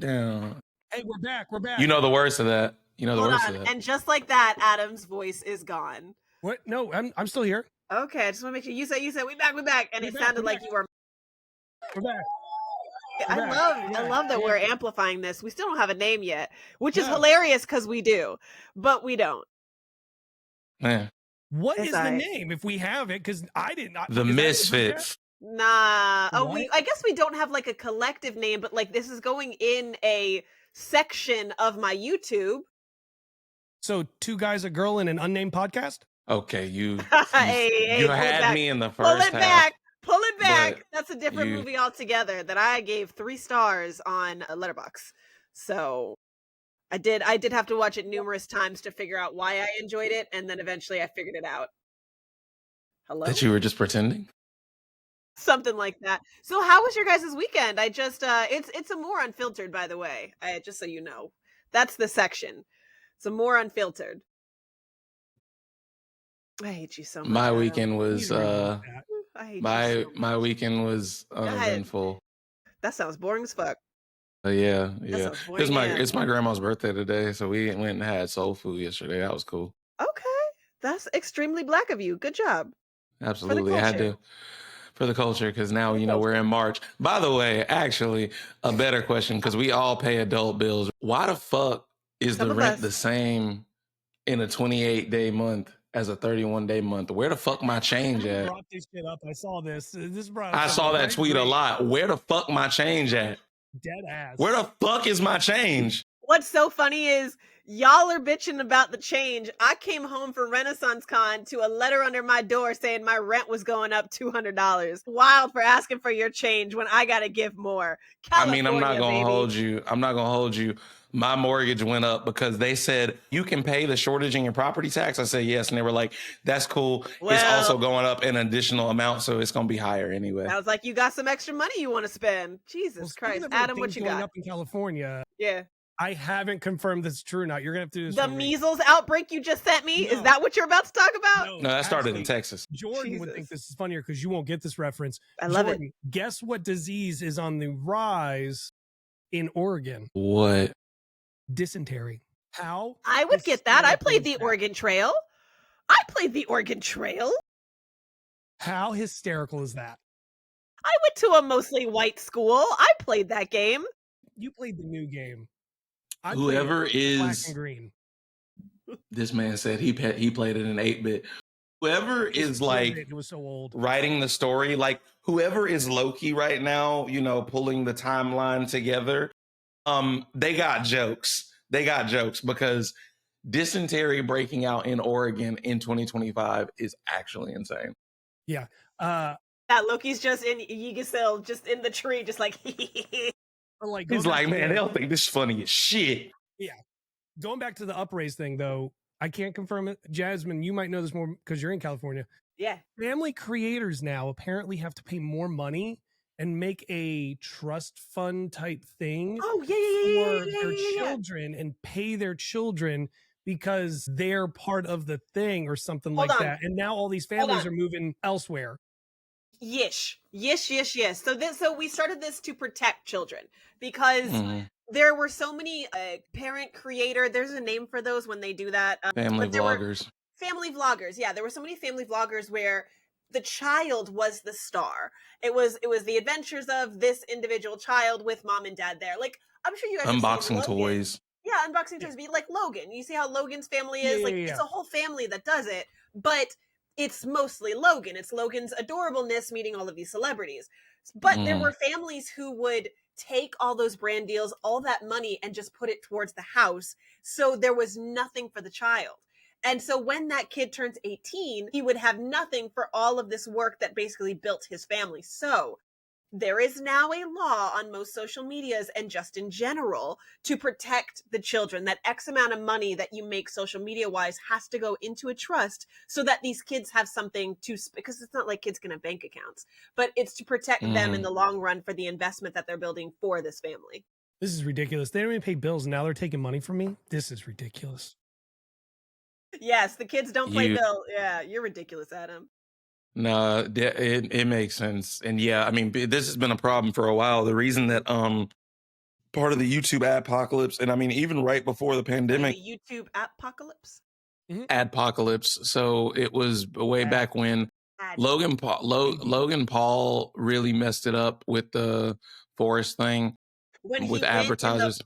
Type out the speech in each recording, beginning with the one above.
down. Hey, we're back. We're back. You know the worst of that. You know the Hold worst on. of that. And just like that, Adam's voice is gone. What? No, I'm still here. Okay, I just want to make sure you said we back, and it sounded like you were. We're back. I love that we're amplifying this. We still don't have a name yet, which is hilarious because we do, but we don't. Man. What is the name if we have it? Because I did not. The Misfits. Nah. Oh, I guess we don't have like a collective name, but like this is going in a section of my YouTube. So 2 guys, a girl, in an unnamed podcast. Okay, you hey, had me in the first half. Pull it back. That's a different movie altogether that I gave 3 stars on Letterboxd. So I did have to watch it numerous times to figure out why I enjoyed it, and then eventually I figured it out. Hello? That you were just pretending? Something like that. So how was your guys' weekend? I just it's Amor Unfiltered, by the way. Just so you know. That's the section. It's Amor Unfiltered. I hate you so much. My weekend was my weekend was uneventful. That sounds boring as fuck. Yeah. It's my grandma's birthday today, so we went and had soul food yesterday. That was cool. Okay. That's extremely Black of you. Good job. Absolutely. I had to for the culture, because now we're in March. By the way, actually, a better question, because we all pay adult bills. Why the fuck is the rent the same in a 28-day month as a 31-day month? Where the fuck my change at? Brought this shit up. I saw this. I saw that tweet a lot. Where the fuck my change at? Dead ass. Where the fuck is my change? What's so funny is y'all are bitching about the change. I came home from Renaissance Con to a letter under my door saying my rent was going up $200. Wild for asking for your change when I gotta give more. California, I'm not gonna baby. hold you. My mortgage went up because they said you can pay the shortage in your property tax. I said yes, and they were like, "That's cool. It's also going up an additional amount, so it's gonna be higher anyway." I was like, "You got some extra money you want to spend?" Jesus Christ, Adam, what you got? Up in California, yeah. I haven't confirmed this is true or not. You're gonna have to do this. The measles outbreak you just sent me. No. Is that what you're about to talk about? No, that started in Texas. Jordan would think this is funnier because you won't get this reference. I love it. Guess what disease is on the rise in Oregon? What? Dysentery. How? I would get that. I played the Oregon Trail. How hysterical is that? I went to a mostly white school. I played that game. You played the new game. Whoever is black and green. This man said he played it in 8-bit. Whoever is like it was so old. Writing the story, like whoever is Loki right now, pulling the timeline together. They got jokes. Because dysentery breaking out in Oregon in 2025 is actually insane. Yeah. Loki's just in Yggdrasil, just in the tree, just like he's like, man, they'll think this is funny as shit. Yeah. Going back to the upraise thing, though, I can't confirm it. Jasmine, you might know this more because you're in California. Yeah. Family creators now apparently have to pay more money and make a trust fund type thing for their children and pay their children because they're part of the thing or something like that. And now all these families are moving elsewhere. Yes. So we started this to protect children because there were so many parent creator. There's a name for those when they do that. Family vloggers. Family vloggers. Yeah, there were so many family vloggers where the child was the star. It was the adventures of this individual child with mom and dad there. Like, I'm sure you guys unboxing toys. Yeah, unboxing toys. Be like Logan. You see how Logan's family is? It's a whole family that does it, but it's mostly Logan. It's Logan's adorableness meeting all of these celebrities. But there were families who would take all those brand deals, all that money, and just put it towards the house. So there was nothing for the child. And so when that kid turns 18, he would have nothing for all of this work that basically built his family. So there is now a law on most social medias and just in general to protect the children. That X amount of money that you make social media wise has to go into a trust so that these kids have something to, because it's not like kids can have bank accounts, but it's to protect them in the long run for the investment that they're building for this family. This is ridiculous. They don't even pay bills. And now they're taking money from me. This is ridiculous. Yes, the kids don't play bill. Yeah, you're ridiculous, Adam. No, it makes sense. And yeah, I mean, this has been a problem for a while. The reason that part of the YouTube apocalypse. And I mean, even right before the pandemic. The YouTube apocalypse? Adpocalypse. So it was way back when Logan Paul really messed it up with the forest thing with advertisers.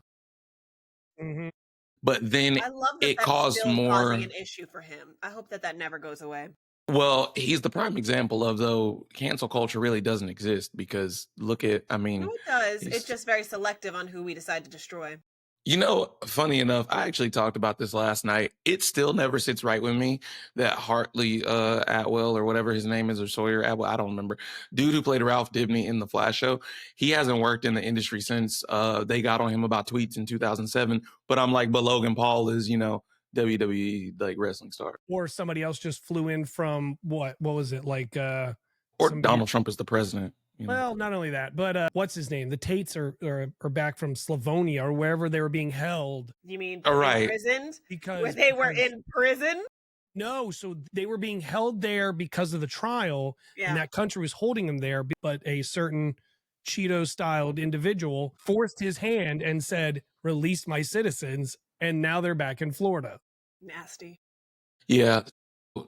But then I love that it that's caused still more causing an issue for him. I hope that that never goes away. Well, he's the prime example of, though, cancel culture really doesn't exist because look at, I mean, No, it does. It's just very selective on who we decide to destroy. You know, funny enough, I actually talked about this last night. It still never sits right with me that Hartley Atwell or whatever his name is, or Sawyer Atwell, I don't remember. Dude who played Ralph Dibny in the Flash show, he hasn't worked in the industry since they got on him about tweets in 2007. But I'm like, but Logan Paul is, you know, WWE like wrestling star. Or somebody else just flew in from what was it like? Or Donald Trump is the president. You know? Well, not only that, but what's his name? The Tates are back from Slavonia or wherever they were being held. You mean imprisoned? Because they were in prison? No, so they were being held there because of the trial, and that country was holding them there. But a certain Cheeto-styled individual forced his hand and said, "Release my citizens," and now they're back in Florida. Nasty. Yeah.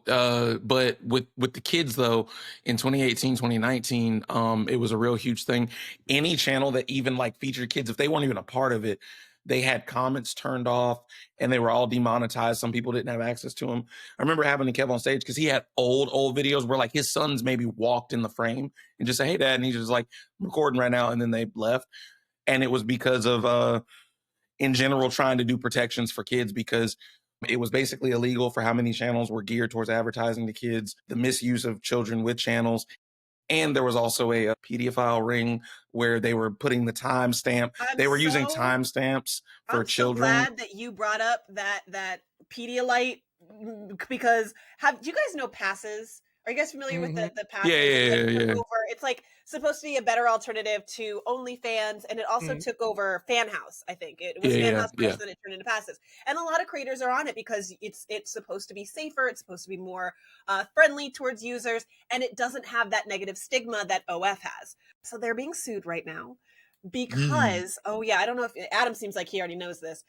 But with the kids though, in 2018, 2019, it was a real huge thing. Any channel that even like featured kids, if they weren't even a part of it, they had comments turned off and they were all demonetized. Some people didn't have access to them. I remember having Kev on stage because he had old videos where like his sons maybe walked in the frame and just say, "Hey, Dad," and he's just like, "I'm recording right now," and then they left. And it was because of in general trying to do protections for kids, because it was basically illegal for how many channels were geared towards advertising to kids, the misuse of children with channels. And there was also a pedophile ring where they were putting the timestamp. They were using timestamps for children. I'm so glad that you brought up that Pedialyte, because do you guys know passes? Are you guys familiar with the passes? Yeah. It's like supposed to be a better alternative to OnlyFans, and it also took over Fan House. I think it was Fan House first, then it turned into passes. And a lot of creators are on it because it's supposed to be safer. It's supposed to be more friendly towards users, and it doesn't have that negative stigma that OF has. So they're being sued right now because I don't know if Adam seems like he already knows this.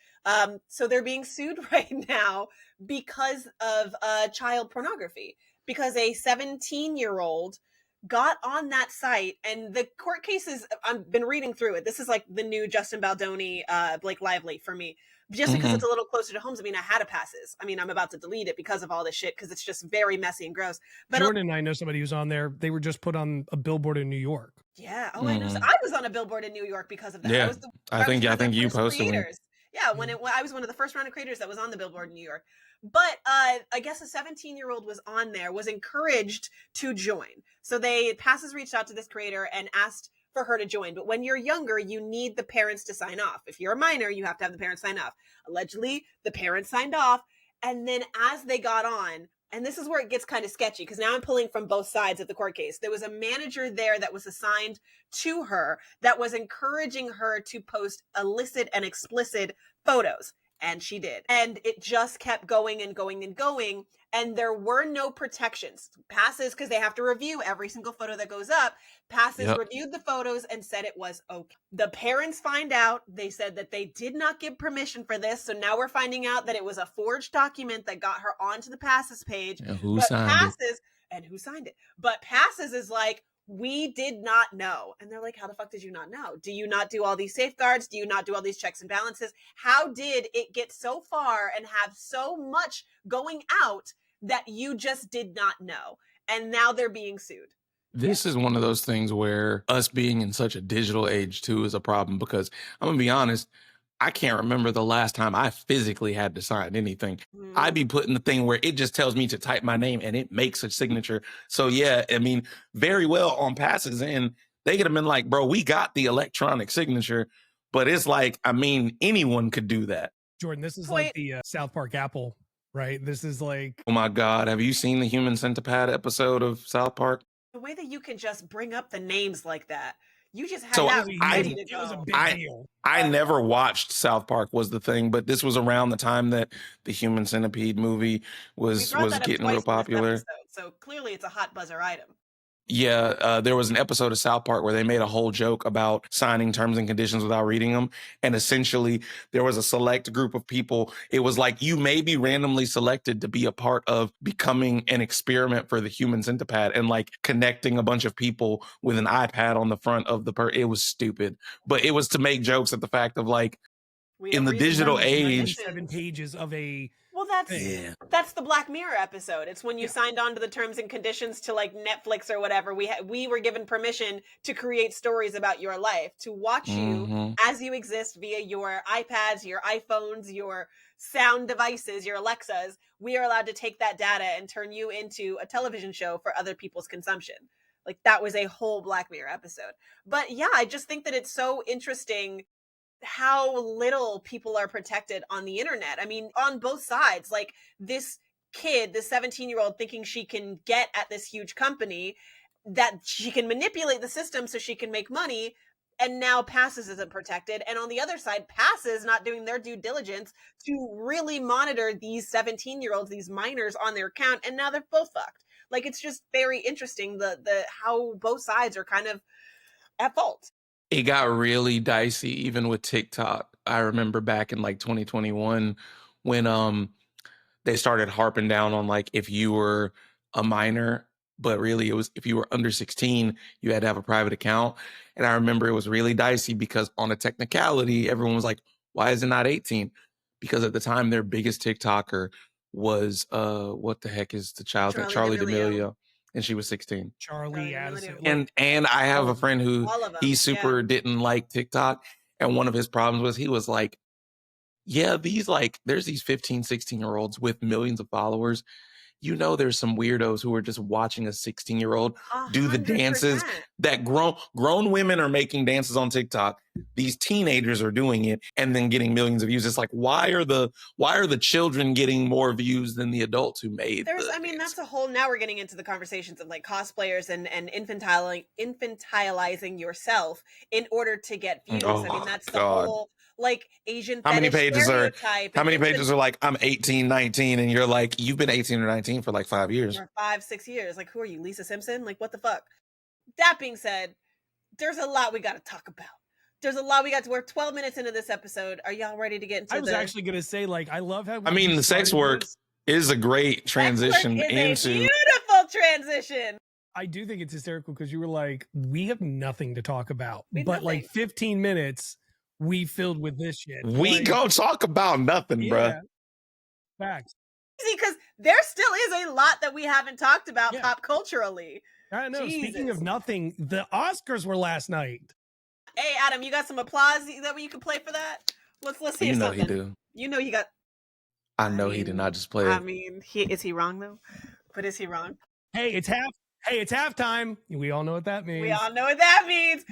So they're being sued right now because of child pornography. Because a 17-year-old got on that site, and the court cases, I've been reading through it. This is like the new Justin Baldoni, Blake Lively for me, just because it's a little closer to home. I mean, I had a passes. I mean, I'm about to delete it because of all this shit, because it's just very messy and gross. But Jordan and I know somebody who's on there. They were just put on a billboard in New York. Yeah. Oh, I know. So I was on a billboard in New York because of that. Yeah. I think you posted it. Yeah, when I was one of the first round of creators that was on the billboard in New York. But I guess a 17-year-old was on there, was encouraged to join. So passes reached out to this creator and asked for her to join. But when you're younger, you need the parents to sign off. If you're a minor, you have to have the parents sign off. Allegedly, the parents signed off. And then as they got on, and this is where it gets kind of sketchy, because now I'm pulling from both sides of the court case. There was a manager there that was assigned to her that was encouraging her to post illicit and explicit photos. And she did. And it just kept going and going and going. And there were no protections. Passes, because they have to review every single photo that goes up. Passes reviewed the photos and said it was okay. The parents find out. They said that they did not give permission for this. So now we're finding out that it was a forged document that got her onto the Passes page. And who signed it? But Passes is like, we did not know. And they're like, how the fuck did you not know? Do you not do all these safeguards? Do you not do all these checks and balances? How did it get so far and have so much going out that you just did not know? And now they're being sued. This is one of those things where us being in such a digital age too is a problem, because I'm gonna be honest, I can't remember the last time I physically had to sign anything. I'd be putting the thing where it just tells me to type my name and it makes a signature. So yeah, I mean, very well on Passes, and they could have been like, bro, we got the electronic signature, but it's like, I mean, anyone could do that. Jordan, this is like the South Park Apple, right? This is like, oh my God, have you seen the Human Centipede episode of South Park? The way that you can just bring up the names like that. You just had it was a big deal. I never watched South Park was the thing, but this was around the time that the Human Centipede movie was getting real popular. So clearly it's a hot buzzer item. Yeah, there was an episode of South Park where they made a whole joke about signing terms and conditions without reading them. And essentially, there was a select group of people. It was like, you may be randomly selected to be a part of becoming an experiment for the human centipede, and like connecting a bunch of people with an iPad on the front of it was stupid. But it was to make jokes at the fact of like, in the digital age, 7 pages of a well, that's the Black Mirror episode. It's when you signed on to the terms and conditions to like Netflix or whatever. We were given permission to create stories about your life, to watch you as you exist via your iPads, your iPhones, your sound devices, your Alexas. We are allowed to take that data and turn you into a television show for other people's consumption. Like, that was a whole Black Mirror episode. But yeah, I just think that it's so interesting how little people are protected on the internet. I mean, on both sides, like this kid, this 17-year-old thinking she can get at this huge company, that she can manipulate the system so she can make money, and now Passes isn't protected. And on the other side, Passes not doing their due diligence to really monitor these 17-year-olds, these minors on their account, and now they're both fucked. Like, it's just very interesting the how both sides are kind of at fault. It got really dicey even with TikTok. I remember back in like 2021 when they started harping down on like, if you were a minor, but really it was if you were under 16, you had to have a private account. And I remember it was really dicey because on a technicality, everyone was like, why is it not 18? Because at the time their biggest TikToker was what the heck is the child name? Charlie D'Amelio. And she was 16. Charlie Addison. And I have a friend who he super didn't like TikTok. And one of his problems was he was like, yeah, there's these 15, 16-year-olds with millions of followers. You know, there's some weirdos who are just watching a 16-year-old do the dances that grown women are making dances on TikTok. These teenagers are doing it and then getting millions of views. It's like, why are the children getting more views than the adults who made that's a whole, now we're getting into the conversations of like cosplayers and infantilizing yourself in order to get views. I mean, that's the whole like Asian how many pages stereotype. How many pages are like, I'm 18, 19, and you're like, you've been 18 or 19 for like 5 years. Or 5-6 years. Like, who are you, Lisa Simpson? Like, what the fuck? That being said, there's a lot we got to talk about. We're 12 minutes into this episode. Are y'all ready to get into I was actually going to say, like, I love how... I mean, the sex work is a great transition into... a beautiful transition. I do think it's hysterical because you were like, we have nothing to talk about. But like 15 minutes... we filled with this shit. We gonna talk about nothing, bruh. Facts. See, because there still is a lot that we haven't talked about pop culturally. I know. Jesus. Speaking of nothing, the Oscars were last night. Hey, Adam, you got some applause that you can play for that? Let's hear something. You know he do. You know you got... I mean, he did not just play it. I mean, is he wrong though? But is he wrong? Hey, it's halftime. We all know what that means.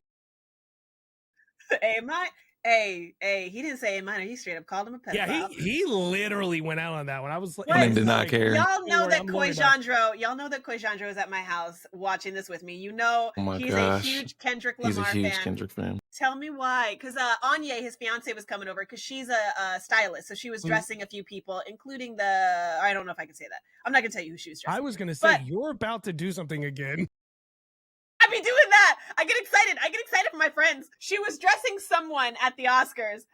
Hey, he didn't say A minor. He straight up called him a pedophile. Yeah, he literally went out on that one. I was like, did not care. Y'all know that Koi Jandro is at my house watching this with me. You know, he's a huge Kendrick Lamar fan. He's a huge Kendrick fan. Tell me why. Because Anya, his fiance, was coming over because she's a stylist. So she was dressing a few people, including I don't know if I can say that. I'm not going to tell you who she was dressing. I was going to say, you're about to do something again. I be doing that. I get excited for my friends. She was dressing someone at the Oscars,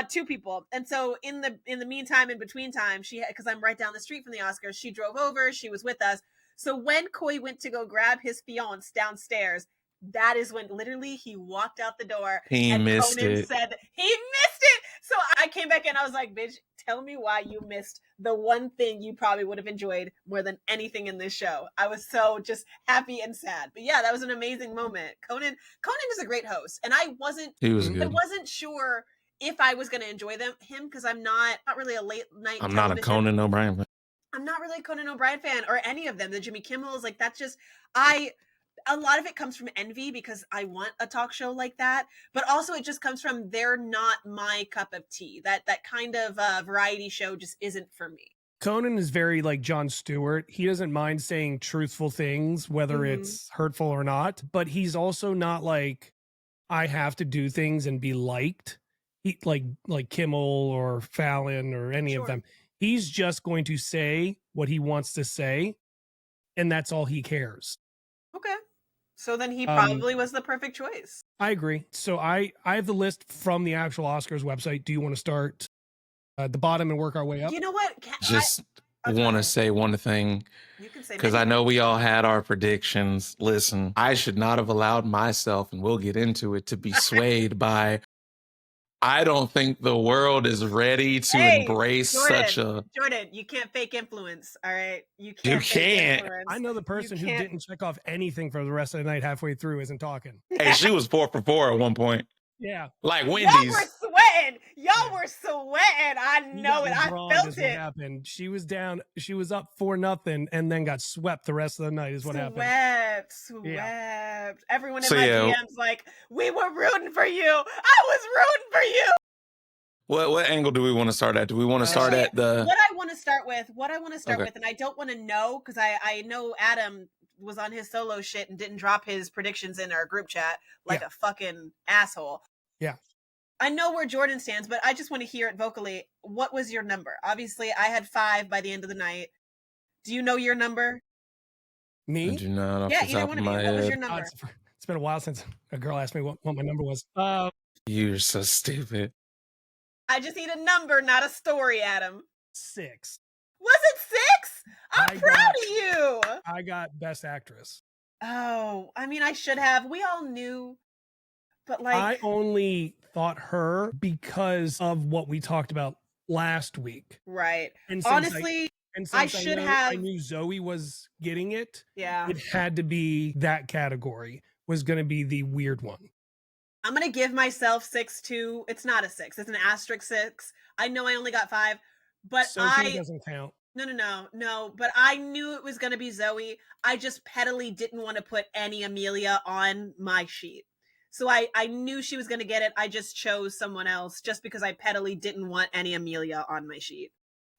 2 people. And so in the meantime, in between time, because I'm right down the street from the Oscars, she drove over, she was with us. So when Koi went to go grab his fiance downstairs, that is when literally he walked out the door. And missed Conan it. said he missed it. So I came back in, I was like, bitch, tell me why you missed the one thing you probably would have enjoyed more than anything in this show. I was so just happy and sad. But yeah, that was an amazing moment. Conan is a great host. And I wasn't sure if I was going to enjoy him because I'm not really a late night I'm television. not a Conan O'Brien fan. I'm not really a Conan O'Brien fan or any of them. The Jimmy Kimmels, like that's just, a lot of it comes from envy because I want a talk show like that, but also it just comes from they're not my cup of tea. That kind of variety show just isn't for me. Conan is very like Jon Stewart. He doesn't mind saying truthful things, whether it's hurtful or not, but he's also not like, I have to do things and be liked. He like Kimmel or Fallon or any of them. He's just going to say what he wants to say, and that's all he cares. Okay. So then he probably was the perfect choice. I agree. So I have the list from the actual Oscars website. Do you want to start at the bottom and work our way up? You know what? Just want to say one thing, because I know we all had our predictions. Listen, I should not have allowed myself, and we'll get into it, to be swayed by, I don't think the world is ready to embrace such a... Jordan, you can't fake influence, all right? You can't. I know the person who didn't check off anything for the rest of the night halfway through isn't talking. Hey, she was 4 for 4 at one point. Yeah. Like Wendy's. Y'all were sweating. Y'all were sweating. I know it. I felt it. What happened. She was down. She was up 4-0 and then got swept the rest of the night is what happened. Swept. Yeah. Everyone in my DM's like, we were rooting for you. I was rooting for you. What angle do we want to start at? Do we want to start at the... What I want to start with, and I don't want to know, because I know Adam was on his solo shit and didn't drop his predictions in our group chat like a fucking asshole. Yeah. I know where Jordan stands, but I just want to hear it vocally. What was your number? Obviously, I had 5 by the end of the night. Do you know your number? Me? I do not. Yeah, either one of you. What was your number? It's been a while since a girl asked me what my number was. You're so stupid. I just need a number, not a story, Adam. 6. Was it 6? I'm proud of you. I got Best Actress. Oh, I mean, I should have. We all knew. But like, I only thought her because of what we talked about last week. Right. And honestly, I should have. I knew Zoe was getting it. Yeah. It had to be that category was going to be the weird one. I'm going to give myself 6 too. It's not a 6. It's an asterisk 6. I know I only got 5, but Sophie doesn't count. No. But I knew it was going to be Zoe. I just pettily didn't want to put any Amelia on my sheet. So I knew she was going to get it. I just chose someone else just because I pettily didn't want any Amelia on my sheet.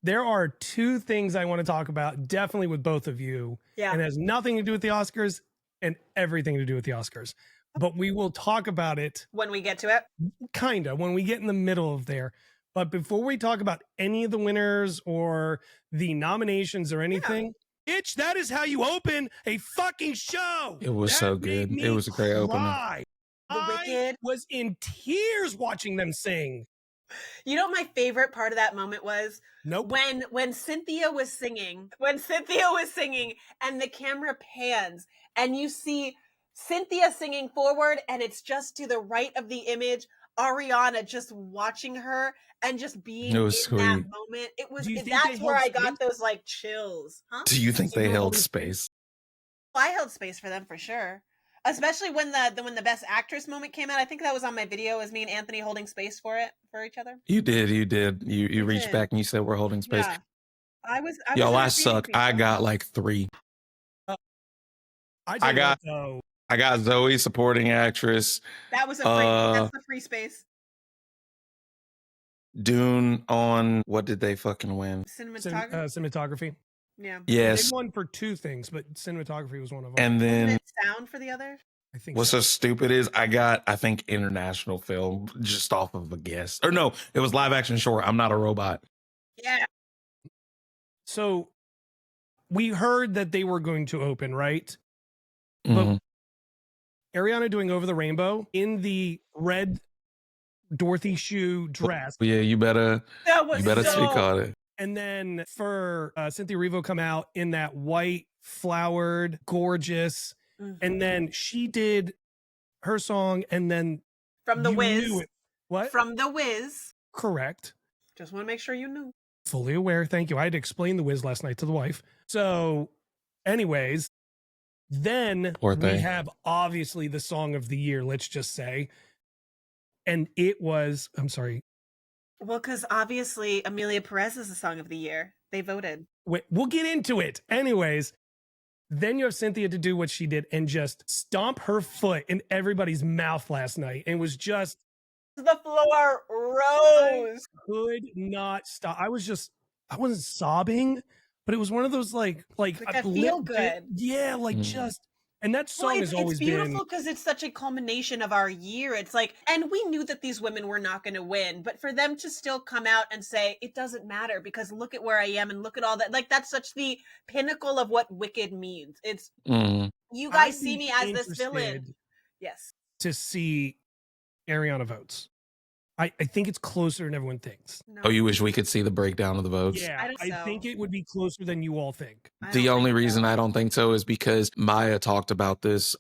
There are 2 things I want to talk about, definitely with both of you. Yeah. And it has nothing to do with the Oscars and everything to do with the Oscars. But we will talk about it. When we get to it? Kind of, when we get in the middle of there. But before we talk about any of the winners or the nominations or anything, bitch, that is how you open a fucking show. It was so good. It was a great opening. I was in tears watching them sing. You know what my favorite part of that moment was? Nope. When Cynthia was singing, and the camera pans and you see Cynthia singing forward and it's just to the right of the image, Ariana just watching her and just being in sweet. that moment. It was that's where I got those like chills. Huh? Do you think they held space? Well, I held space for them for sure. Especially when the Best Actress moment came out. I think that was on my video, as me and Anthony holding space for each other. You did. You reached back and you said we're holding space. Yeah. I suck. I got like 3. I got Zoe supporting actress. That was that's the free space. Dune on what did they fucking win? Cinematography. Yeah. Yes. They won for 2 things, but cinematography was one of them. And then sound for the other? I think what's so stupid is I think international film just off of a guess. Or no, it was live action short. I'm Not a Robot. Yeah. So we heard that they were going to open, right? Mm-hmm. But Ariana doing Over the Rainbow in the red Dorothy shoe dress. Yeah, you better speak on it. And then for Cynthia Erivo come out in that white, flowered, gorgeous. Mm-hmm. And then she did her song and then From the Wiz. What? From the Wiz. Correct. Just want to make sure you knew. Fully aware. Thank you. I had to explain the Wiz last night to the wife. So anyways, then we have obviously the song of the year, let's just say. And it was, I'm sorry. Well, because obviously Amelia Perez is the song of the year. They voted. Wait, we'll get into it. Anyways, then you have Cynthia to do what she did and just stomp her foot in everybody's mouth last night. And was just. The floor rose. I could not stop. I wasn't sobbing, but it was one of those like I feel good. Yeah, just. And that song has always been... It's beautiful because it's such a culmination of our year. It's like, and we knew that these women were not going to win, but for them to still come out and say, it doesn't matter because look at where I am and look at all that. Like, that's such the pinnacle of what Wicked means. It's You guys see me as this villain. Yes. To see Ariana votes. I think it's closer than everyone thinks. No. Oh, you wish we could see the breakdown of the votes? Yeah, I think it would be closer than you all think. The only reason I don't think so is because Maya talked about this.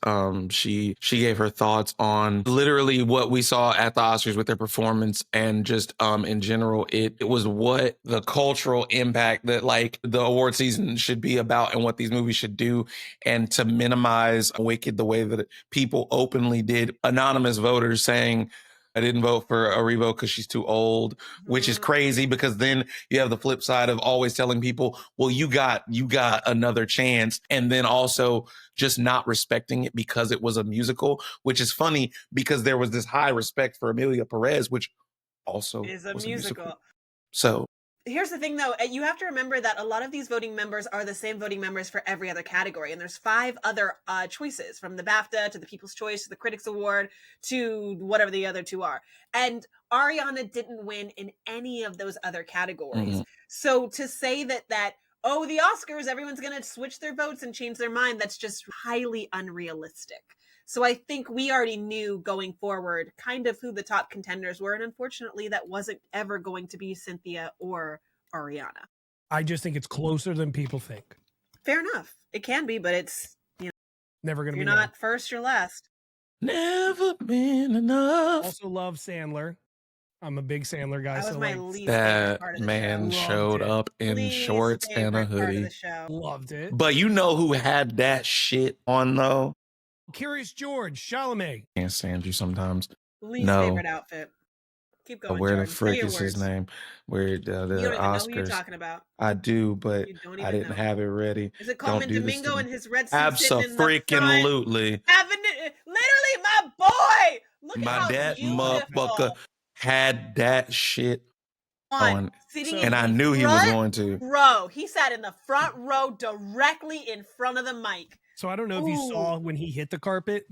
She gave her thoughts on literally what we saw at the Oscars with their performance, and just in general, it was what the cultural impact that like the award season should be about and what these movies should do. And to minimize Wicked the way that people openly did, anonymous voters saying, I didn't vote for a revote because she's too old, which is crazy, because then you have the flip side of always telling people, well, you got another chance. And then also just not respecting it because it was a musical, which is funny because there was this high respect for Amelia Perez, which also is a musical. So here's the thing, though. You have to remember that a lot of these voting members are the same voting members for every other category. And there's 5 other choices, from the BAFTA to the People's Choice to the Critics Award to whatever the other 2 are. And Ariana didn't win in any of those other categories. So to say that, oh, the Oscars, everyone's going to switch their votes and change their mind, that's just highly unrealistic. So I think we already knew going forward kind of who the top contenders were. And unfortunately, that wasn't ever going to be Cynthia or Ariana. I just think it's closer than people think. Fair enough. It can be, but it's, never going to be. You're not first, you're last. Never been enough. Also love Sandler. I'm a big Sandler guy. That was my least favorite that part of the man show. showed up in shorts and a hoodie. Loved it. But you know who had that shit on though? Curious George, Chalamet. Can't stand you sometimes. Least favorite outfit. Keep going. Where Jordan. the frick is his name? Where the you don't even Oscars? Know who you're talking about. I do, but I didn't have it ready. Is it Coleman Domingo and his red suit? Abso-freaking-lutely. Literally, my boy. Look my at dad beautiful. Motherfucker had that shit on. And I knew he was going to. Bro, he sat in the front row directly in front of the mic. So I don't know if you saw when he hit the carpet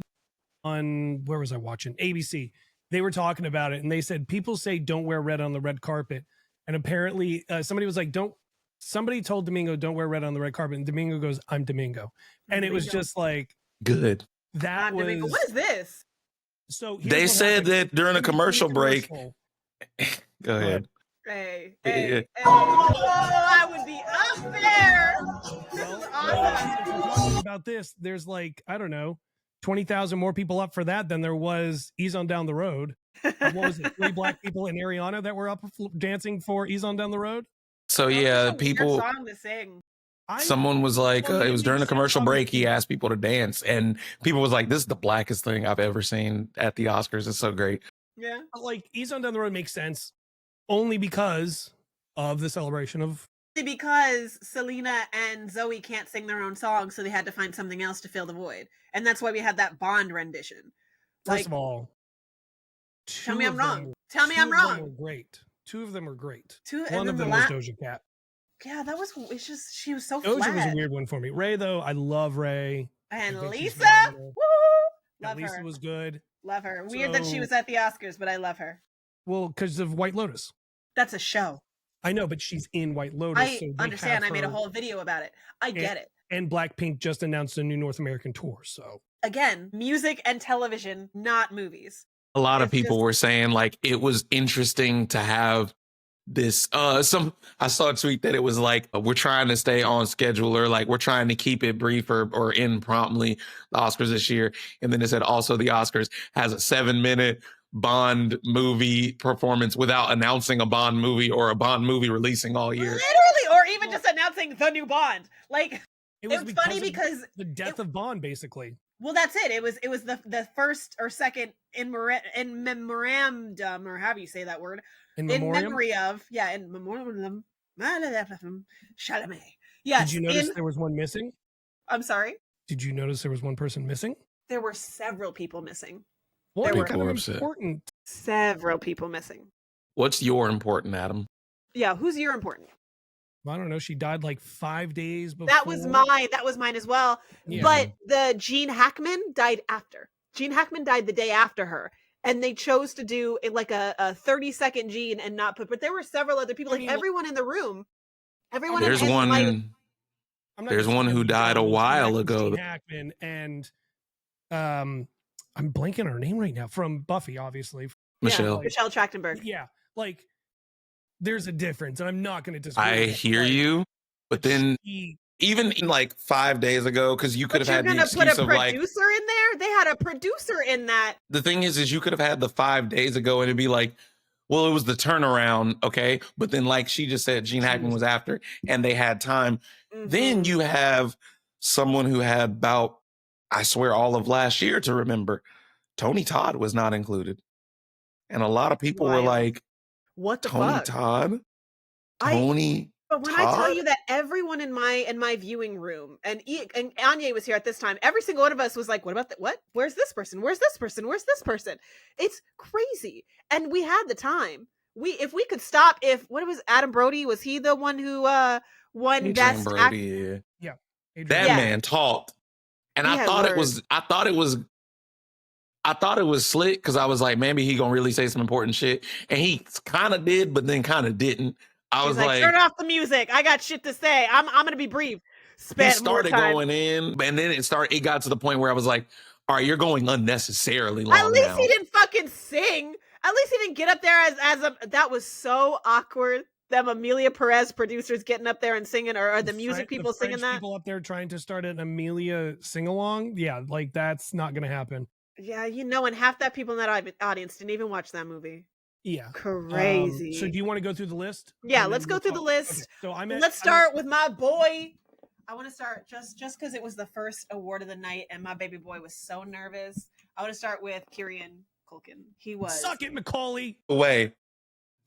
on, where was I watching? ABC. They were talking about it and they said, people say don't wear red on the red carpet. And apparently somebody was like, somebody told Domingo, don't wear red on the red carpet. And Domingo goes, I'm Domingo. And it was just like, good. That was, Domingo. What is this? So they said that during a commercial break. Go ahead. Hey. Oh, I would be up there. This is awesome. About this, there's like, I don't know, 20,000 more people up for that than there was Ease on Down the Road. What was it? 3 black people in Ariana that were up dancing for Ease on Down the Road. So yeah, people. Song to sing. Someone was like, it was during a commercial break. He asked people to dance, and people was like, "This is the blackest thing I've ever seen at the Oscars. It's so great." Yeah, like Ease on Down the Road makes sense only because of the celebration of. Because Selena and Zoe can't sing their own songs, so they had to find something else to fill the void, and that's why we had that Bond rendition. First of all, tell me I'm wrong. Tell me I'm wrong. Great. 2 of them are great. One of them was Doja Cat. Yeah, that was. It's just she was so Doja flat. was a weird one for me. Ray, though, I love Ray. And Lisa, woo! Love Lisa her. was good. Love her. Weird that she was at the Oscars, but I love her. Well, because of White Lotus. That's a show. I know, but she's in White Lotus. I understand. I made a whole video about it. I get it. And Blackpink just announced a new North American tour. So again, music and television, not movies. A lot of people were saying like it was interesting to have this I saw a tweet that it was like we're trying to stay on schedule, or like we're trying to keep it brief or end promptly, the Oscars this year. And then it said also the Oscars has a 7-minute Bond movie performance without announcing a Bond movie or a Bond movie releasing all year. Literally, or even just announcing the new Bond. Like it was funny because the death of Bond, basically. Well, that's it. It was the first or second in memorandum, or however you say that word. In memory of, in memoriam. Chalamet. Yes. Did you notice there was one missing? I'm sorry? Did you notice there was one person missing? There were several people missing. What? People were important. Several people missing. What's your important, Adam? Yeah, who's your important? I don't know. She died like 5 days before. That was mine. That was mine as well. Yeah. But the Gene Hackman died after. Gene Hackman died the day after her. And they chose to do like a 30-second Gene and not put, but there were several other people, like everyone in the room. Everyone. There's one. There's one who died a while ago. Gene Hackman and I'm blanking on her name right now, from Buffy, obviously. Michelle Trachtenberg. Yeah, like there's a difference, and I'm not going to disagree. I hear you, but then even like 5 days ago, because you could have had the excuse of like, you're gonna put a producer in there. They had a producer in that. The thing is you could have had the 5 days ago, and it'd be like, well, it was the turnaround, okay? But then, like she just said, Gene Hackman was after, and they had time. Mm-hmm. Then you have someone who had about, I swear, all of last year to remember. Tony Todd was not included. And a lot of people were like, what the Tony fuck? Todd? But when I tell you that everyone in my viewing room, and Anya was here at this time, every single one of us was like, what about what? Where's this person? Where's this person? Where's this person? It's crazy. And we had the time. If we could stop, what was Adam Brody? Was he the one who won Adrian best Brody, yeah. That man talked. And I thought it was slick, because I was like, maybe he gonna really say some important shit. And he kind of did, but then kind of didn't. I was like, turn off the music. I got shit to say. I'm gonna be brief. He started going in, and then it got to the point where I was like, all right, you're going unnecessarily long. At least he didn't fucking sing. At least he didn't get up there as a. That was so awkward. Them Amelia Perez producers getting up there and singing, or the music people singing that. People up there trying to start an Amelia sing along. Yeah, like that's not gonna happen. Yeah, and half that people in that audience didn't even watch that movie. Yeah, crazy. So do you want to go through the list? Yeah, let's go through the list. Okay. So let's start with my boy. I want to start just because it was the first award of the night, and my baby boy was so nervous. I want to start with Kieran Culkin. He was suck it, Macaulay. Wait,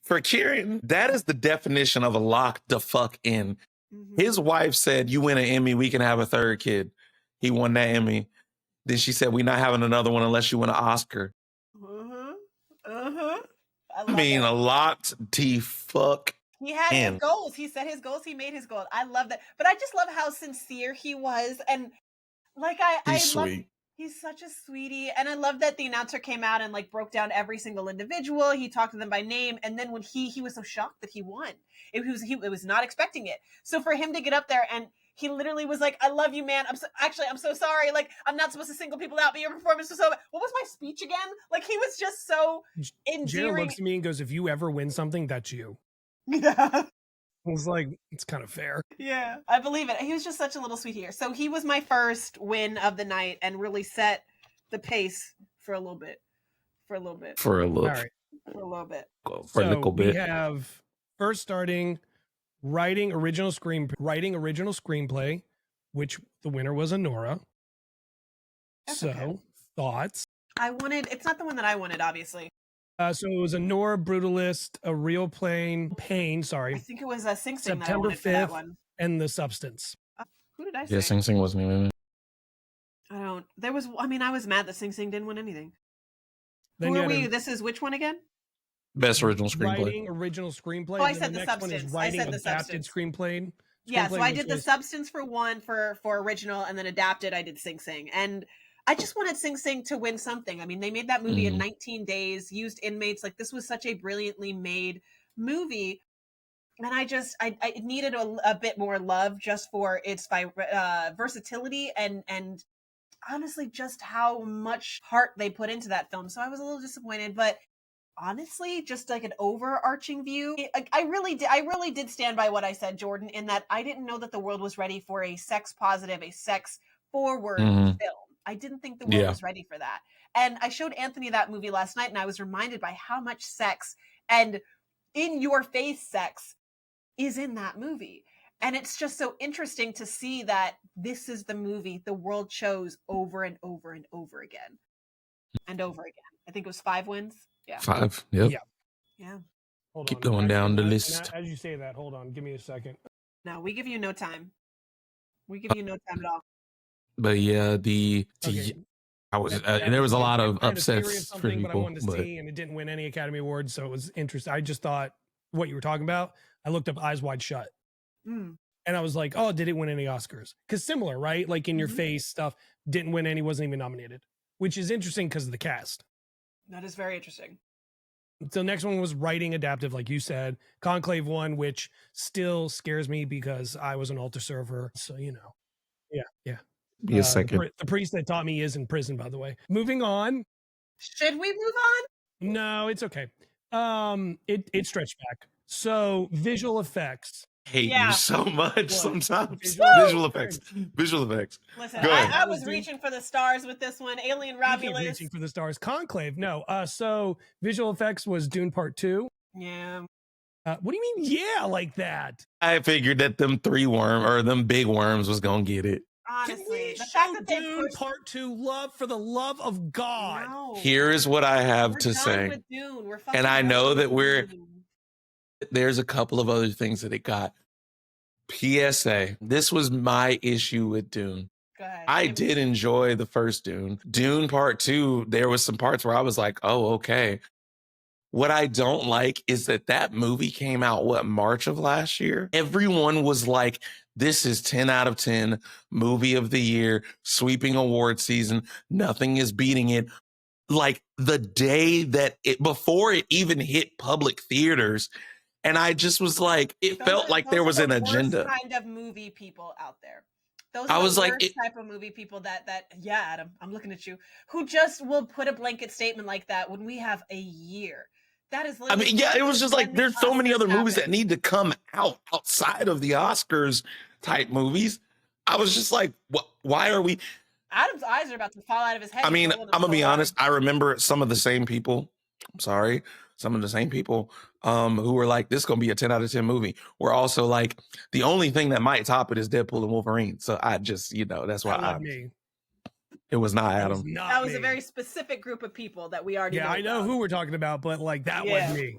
for Kieran, that is the definition of a lock the fuck in. Mm-hmm. His wife said, "You win an Emmy, we can have a third kid." He won that Emmy. Then she said, "We're not having another one unless you win an Oscar." I mean, a lot to fuck. He had his goals. He set his goals. He made his goals. I love that. But I just love how sincere he was. And like, he's sweet. He's such a sweetie. And I love that the announcer came out and like broke down every single individual. He talked to them by name. And then when he was so shocked that he won, it was not expecting it. So for him to get up there and he literally was like, "I love you, man. I'm so sorry. Like, I'm not supposed to single people out, but your performance was so bad." What was my speech again? Like, he was just so endearing. Jared looks at me and goes, "If you ever win something, that's you." Yeah. I was like, it's kind of fair. Yeah, I believe it. He was just such a little sweet here. So he was my first win of the night and really set the pace for a little bit. All right. For a little bit. We have first starting writing original screenplay, which the winner was Anora. That's okay. Thoughts? It's not the one that I wanted, obviously. So it was Anora, Brutalist, A Real Pain, sorry. I think it was Sing Sing September that I wanted 5th, for that one. And The Substance. Who did I say? Yeah, Sing Sing wasn't even. I was mad that Sing Sing didn't win anything. Then who are we? This is which one again? Best original screenplay. Writing original screenplay. Oh, I said The Substance. I said The Substance. Screenplay. Yeah, so I did The Substance for one for original, and then adapted I did Sing Sing. And I just wanted Sing Sing to win something. I mean, they made that movie in 19 days, used inmates. Like, this was such a brilliantly made movie. And I needed a bit more love just for its versatility and honestly just how much heart they put into that film. So I was a little disappointed, but honestly, just like an overarching view, I really did stand by what I said, Jordan, in that I didn't know that the world was ready for a sex positive, a sex forward film. I didn't think the world was ready for that. And I showed Anthony that movie last night, and I was reminded by how much sex and in your face sex is in that movie. And it's just so interesting to see that this is the movie the world chose over and over and over again. And over again. I think it was 5 wins. Yeah. 5. Yep. Yeah. Keep going down the list. As you say that, hold on. Give me a second. No, we give you no time. We give you no time at all. But yeah, there was a lot of upsets for people. But I wanted to see, and it didn't win any Academy Awards, so it was interesting. I just thought what you were talking about. I looked up Eyes Wide Shut, and I was like, "Oh, did it win any Oscars?" Because similar, right? Like In Your Face stuff didn't win any, wasn't even nominated, which is interesting because of the cast. That is very interesting. So next one was writing adaptive, like you said. Conclave 1, which still scares me because I was an altar server. So, you know. Yeah. Be a second. The priest that taught me is in prison, by the way. Moving on. Should we move on? No, it's okay. It stretched back. So visual effects. Hate you so much sometimes. Visual effects. Visual effects. Listen, I was reaching for the stars with this one. Alien Romulus. Reaching for the stars. Conclave. No. So visual effects was Dune Part 2. Yeah. What do you mean? Yeah, like that. I figured that them them big worms was gonna get it. Honestly, the fact that Dune Part 2, love for the love of God. No. Here is what I have We're to done say. With Dune. We're and I know that there's a couple of other things that it got. PSA, this was my issue with Dune. Go ahead. I did enjoy the first Dune. Dune Part 2, there was some parts where I was like, oh, okay. What I don't like is that movie came out, March of last year? Everyone was like, this is 10 out of 10, movie of the year, sweeping award season. Nothing is beating it. Like the day that before it even hit public theaters. And I just was like, felt like there was an agenda. Kind of movie people out there. Those are the worst type of movie people that Adam, I'm looking at you, who just will put a blanket statement like that when we have a year. That is literally it was just like there's so many other movies that need to come out outside of the Oscars type movies. I was just like, why are we? Adam's eyes are about to fall out of his head. I mean, I'm gonna be honest. I remember some of the same people. I'm sorry. Some of the same people who were like, this is going to be a 10 out of 10 movie. We're also like, the only thing that might top it is Deadpool and Wolverine. So I just, that's why it was not Adam. That was a very specific group of people that we already know. I know who we're talking about, but like that wasn't me.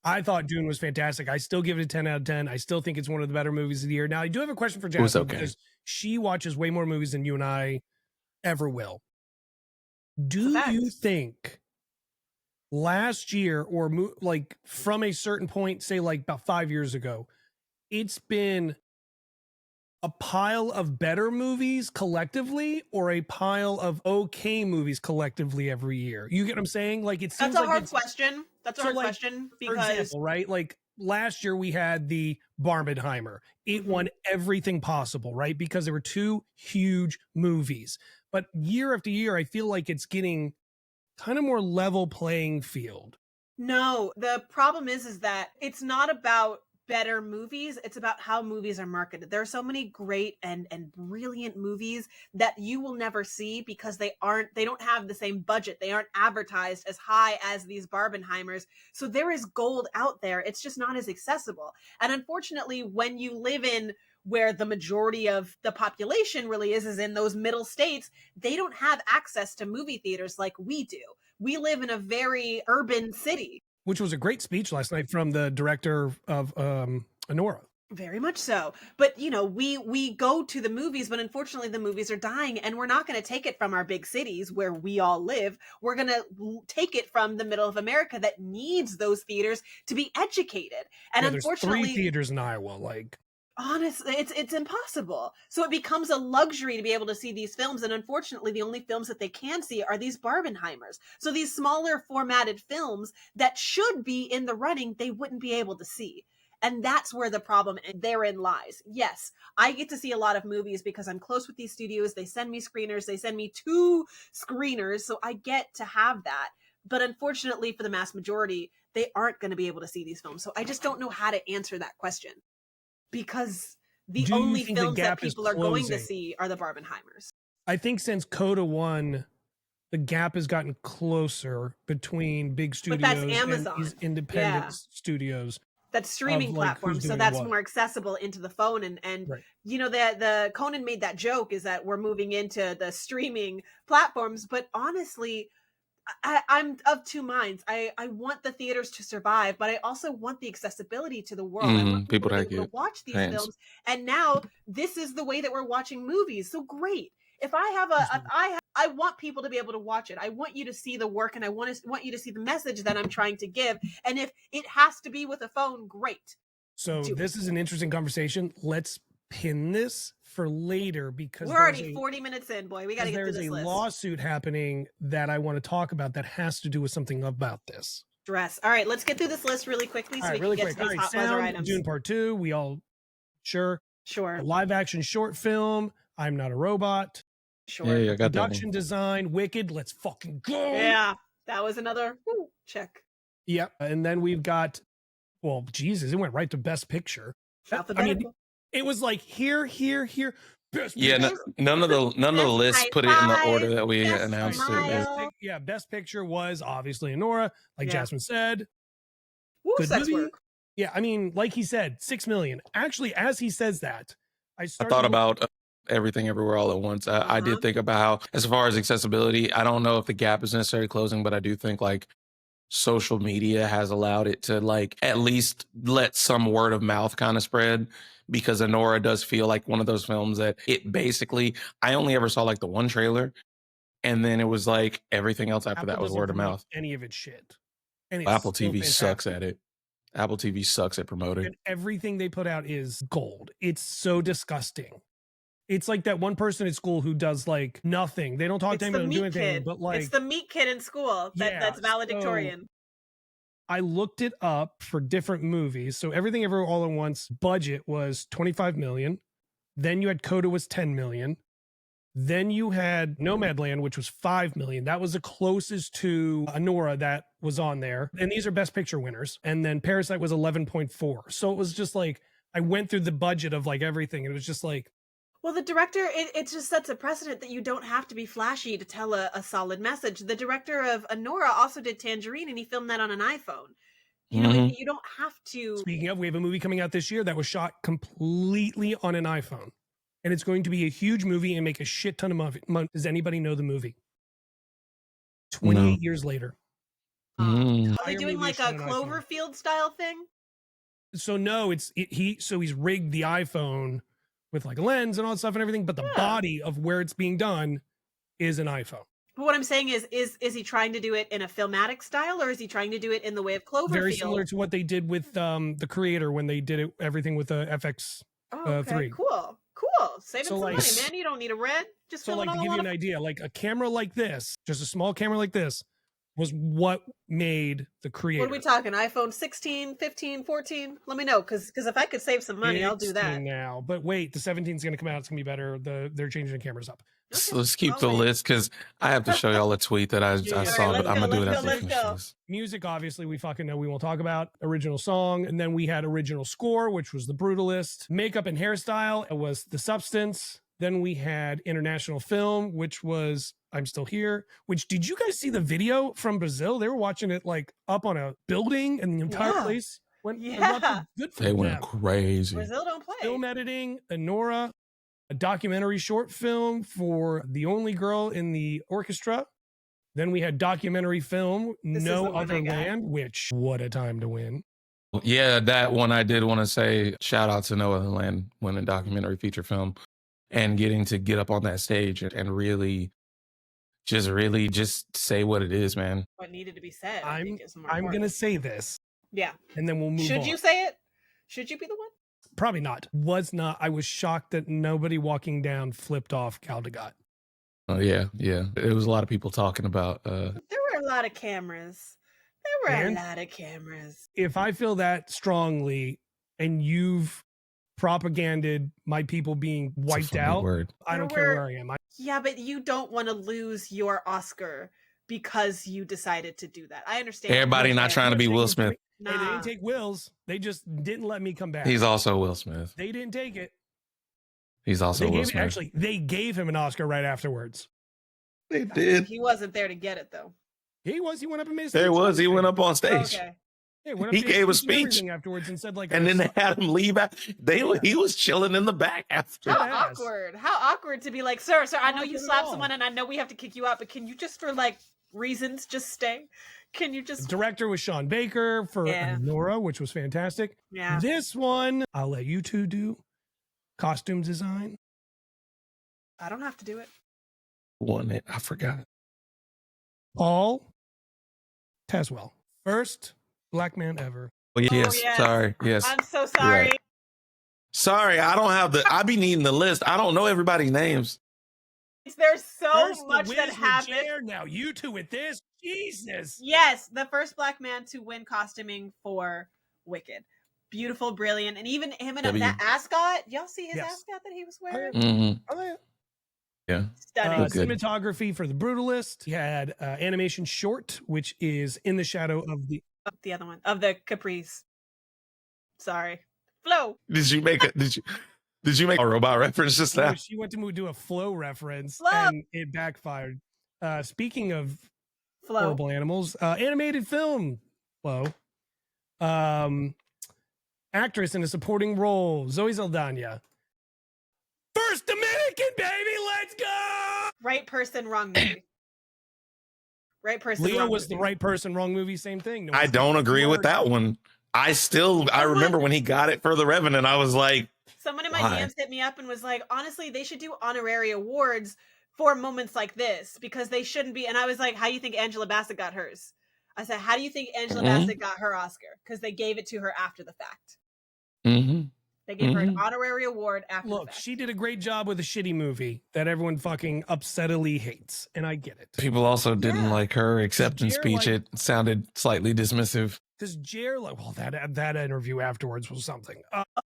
I thought Dune was fantastic. I still give it a 10 out of 10. I still think it's one of the better movies of the year. Now, I do have a question for Jasmine because she watches way more movies than you and I ever will. Do you think last year or like from a certain point, say like about 5 years ago, it's been a pile of better movies collectively or a pile of okay movies collectively every year? You get what I'm saying? Like it seems that's a hard question. That's a hard question because, for example, right? Like last year we had the Barbenheimer. It won everything possible, right? Because there were two huge movies. But year after year, I feel like it's getting kind of more level playing field. No, the problem is that it's not about better movies. It's about how movies are marketed. There are so many great and brilliant movies that you will never see because they don't have the same budget. They aren't advertised as high as these Barbenheimers. So there is gold out there. It's just not as accessible. And unfortunately, when you live in where the majority of the population really is in those middle states, they don't have access to movie theaters like we do. We live in a very urban city. Which was a great speech last night from the director of Anora. Very much so. But, we go to the movies, but unfortunately the movies are dying, and we're not going to take it from our big cities where we all live. We're going to take it from the middle of America that needs those theaters to be educated. And unfortunately, there's 3 theaters in Iowa, honestly, it's impossible. So it becomes a luxury to be able to see these films. And unfortunately, the only films that they can see are these Barbenheimers. So these smaller formatted films that should be in the running, they wouldn't be able to see. And that's where the problem therein lies. Yes, I get to see a lot of movies because I'm close with these studios. They send me screeners. They send me 2 screeners. So I get to have that. But unfortunately, for the mass majority, they aren't going to be able to see these films. So I just don't know how to answer that question. Because the only films that people are going to see are the Barbenheimers. I think since Coda won, the gap has gotten closer between big studios but that's Amazon. And these independent studios. That's streaming platforms, so that's more accessible into the phone. And right. The Conan made that joke is that we're moving into the streaming platforms. But honestly, I'm of 2 minds. I want the theaters to survive, but I also want the accessibility to the world. I want people to be able to watch these films. And now this is the way that we're watching movies. So great. If I want people to be able to watch it. I want you to see the work, and I want you to see the message that I'm trying to give. And if it has to be with a phone, great. So this is an interesting conversation. Let's pin this for later because we're already 40 minutes in, boy. We got to get through this list. There's a lawsuit happening that I want to talk about that has to do with something about this. Dress. All right, let's get through this list really quickly so we can get to these hot buzzer items. Dune Part 2, we all sure. A live action short film, I'm Not a Robot. Sure. Yeah, I got production design, Wicked. Let's fucking go. Yeah, that was another check. Yep. And then we've got, well, Jesus, it went right to Best Picture. I mean, it was like here. Best none of the lists put it in the order that we announced it. Yeah, Best Picture was obviously Anora, like Jasmine said. Good movie. Work. Yeah, I mean, like he said, 6 million. Actually, as he says that, I thought about Everything Everywhere All at Once. I did think about how, as far as accessibility, I don't know if the gap is necessarily closing, but I do think like social media has allowed it to like at least let some word of mouth kind of spread, because Anora does feel like one of those films that it basically, I only ever saw like the one trailer, and then it was like everything else after that was word of mouth. Any of it's shit. And Apple TV sucks at it. Apple TV sucks at promoting. And everything they put out is gold. It's so disgusting. It's like that one person at school who does like nothing. They don't talk to anyone, do anything, but like it's the meat kid in school that's valedictorian. So I looked it up for different movies. So Everything Everywhere All at Once budget was 25 million. Then you had Coda was 10 million. Then you had Nomadland, which was 5 million. That was the closest to Anora that was on there. And these are Best Picture winners. And then Parasite was 11.4. So it was just like, I went through the budget of like everything. And it was just like, well, the director, it just sets a precedent that you don't have to be flashy to tell a solid message. The director of Anora also did Tangerine, and he filmed that on an iPhone. You know, you don't have to. Speaking of, we have a movie coming out this year that was shot completely on an iPhone. And it's going to be a huge movie and make a shit ton of money. Does anybody know the movie? 28 years later. Are they doing like a Cloverfield style thing? So no, he's rigged the iPhone with like a lens and all that stuff and everything, but the body of where it's being done is an iPhone. But what I'm saying is he trying to do it in a filmatic style, or is he trying to do it in the way of Cloverfield? Very similar to what they did with the Creator when they did everything with the FX 3. Cool. Saving some money, man. You don't need a red. Just so like to give you an idea, like a camera like this, just a small camera like this, was what made the Creator. What are we talking? iPhone 16, 15, 14? Let me know, because if I could save some money, I'll do that. Now, but wait, the 17 is going to come out. It's going to be better. They're changing the cameras up. Okay. So let's keep the list, because I have to show y'all a tweet that I saw, but I'm going to do it after we finish this. Music, obviously, we fucking know we won't talk about. Original song, and then we had original score, which was The Brutalist. Makeup and hairstyle, it was The Substance. Then we had international film, which was I'm Still Here, which, did you guys see the video from Brazil? They were watching it like up on a building, and the entire place went good for them. Went crazy. Brazil don't play. Film editing, Anora, a documentary short film for The Only Girl in the Orchestra. Then we had documentary film, No Other Land, which, what a time to win. Yeah, that one I did want to say, shout out to No Other Land, winning documentary feature film, and getting to get up on that stage and really just say what it is, man. What needed to be said. I'm going to say this. Yeah. And then we'll move on. Should you say it? Should you be the one? Probably not. I was shocked that nobody walking down flipped off Gal Gadot. Oh, yeah. There was a lot of people talking about... There were a lot of cameras. If I feel that strongly and you've propaganded my people being wiped out, I don't care where I am. Yeah, but you don't want to lose your Oscar because you decided to do that. I understand. Everybody not trying to be Will Smith. Nah. Hey, they didn't take Will's. They just didn't let me come back. He's also Will Smith. They didn't take it. He's also Will Smith. Actually, they gave him an Oscar right afterwards. They did. He wasn't there to get it, though. He was. He went up and made a speech. There was. He went up on stage. Okay. Yeah, he gave a speech afterwards and said, like, and then they had him leave. He was chilling in the back after. How awkward! How awkward to be like, sir, I know you slapped someone, and I know we have to kick you out, but can you just, for like reasons, just stay? Can you just? The director was Sean Baker for Nora, which was fantastic. Yeah. This one, I'll let you two do. Costume design. I don't have to do it. Won it. I forgot. Paul Tazwell, first Black man ever. Oh, yes. Sorry. Yes. I'm so sorry. Right. Sorry, I don't have I be needing the list. I don't know everybody's names. There's so first much that happened. Now you two with this, Jesus. Yes, the first black man to win costuming for Wicked. Beautiful, brilliant, and even him and that ascot. Y'all see his ascot that he was wearing? Mm-hmm. Yeah. Stunning. Cinematography for The Brutalist. He had animation short, which is In the Shadow of the other one of the Caprice. Sorry, Flo. Did you make a robot reference just now? No, she went to do a Flo reference and it backfired. Speaking of horrible animals, animated film, Flo. Actress in a supporting role, Zoe Saldana. First Dominican, baby, let's go! Right person, wrong movie. Right person. Leo was the right person, wrong movie, same thing. I don't agree with that one. I remember when he got it for The Revenant, I was like, someone in my DMs hit me up and was like, honestly, they should do honorary awards for moments like this because they shouldn't be. And I was like, how do you think Angela Bassett got hers? I said, how do you think Angela Bassett got her Oscar? Because they gave it to her after the fact. They gave her an honorary award after the fact. She did a great job with a shitty movie that everyone fucking upsettily hates. And I get it. People also didn't like her acceptance speech. It sounded slightly dismissive. Because Jer, that interview afterwards was something.